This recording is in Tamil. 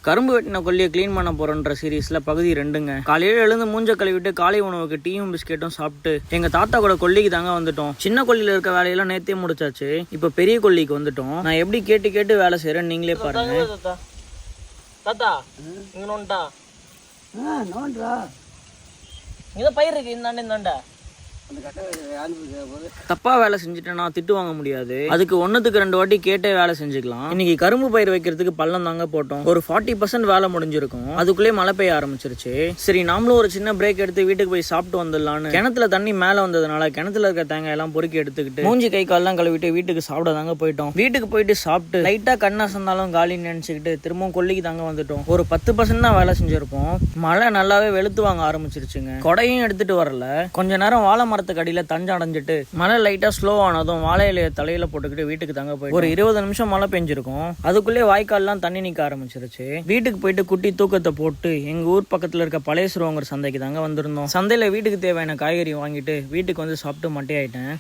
கரும்பு வெட்டின கொல்லியை க்ளீன் பண்ண போறோன்ற சீரீஸ்ல பகுதி 2ங்க. காலையில எழுந்து மூஞ்ச கழுவிட்டு காலை உணவுக்கு டீயும் பிஸ்கெட்டும் சாப்பிட்டு எங்க தாத்தா கூட கொல்லிக்கு தாங்க வந்துட்டோம். சின்ன கொல்லியில இருக்க வேலையெல்லாம் நேத்தே முடிச்சாச்சு. இப்ப பெரிய கொல்லிக்கு வந்துட்டோம். நான் எப்படி கேட்டு கேட்டு வேலை செய்யறேன்னு நீங்களே பாருங்க. தாத்தா இங்க நோண்டா நோண்டா இங்க பயிர் இருக்கு இந்தாண்டா. தப்பா வேலை செஞ்சுட்டேன்னா திட்டு வாங்க முடியாது. அதுக்கு 1க்கு 2 வாட்டி கேட்டே வேலை செஞ்சுக்கலாம். இன்னைக்கு கரும்பு பயிர் வைக்கிறதுக்கு பள்ளம் தாங்க போட்டோம். ஒரு 40% வேலை முடிஞ்சிருக்கும். அதுக்குள்ளே மழை பெய்ய ஆரம்பிச்சிருச்சு. சரி நாமளும் ஒரு சின்ன பிரேக் எடுத்து வீட்டுக்கு போய் சாப்பிட்டு வந்துடலான்னு கிணத்துல தண்ணி மேல வந்ததுனால கிணத்துல இருக்க தேங்காய் எல்லாம் பொறுக்கி எடுத்துக்கிட்டு மூஞ்சி கை கால்லாம் கழுவிட்டு வீட்டுக்கு சாப்பிட தாங்க போயிட்டோம். வீட்டுக்கு போயிட்டு சாப்பிட்டு லைட்டா கண்ணா சந்தாலும் காலின்னு நினைச்சுக்கிட்டு திரும்பவும் கொல்லிக்கு தாங்க வந்துட்டோம். ஒரு 10% தான் வேலை செஞ்சிருப்போம். மழை நல்லாவே வெளுத்து வாங்க ஆரம்பிச்சிருச்சுங்க. கொடையும் எடுத்துட்டு வரல. கொஞ்ச நேரம் வாழை மரத்துக்கு அடியில தஞ்சம் அடைஞ்சிட்டு மழை லைட்டா ஸ்லோ ஆனதும் வாழை இலைய தலையில போட்டுக்கிட்டு வீட்டுக்கு தாங்க போய் ஒரு 20 நிமிஷம் மழை பெஞ்சிருக்கும். அதுக்குள்ளே வாய்க்கால்லாம் தண்ணி நிக்க ஆரம்பிச்சிருச்சு. வீட்டுக்கு போயிட்டு குட்டி தூக்கத்தை போட்டு எங்க ஊர் பக்கத்துல இருக்க பழைய சிறுவங்கர் சந்தைக்கு தாங்க வந்திருந்தோம். சந்தையில வீட்டுக்கு தேவையான காய்கறி வாங்கிட்டு வீட்டுக்கு வந்து சாப்பிட்டு மட்டையாயிட்டேன்.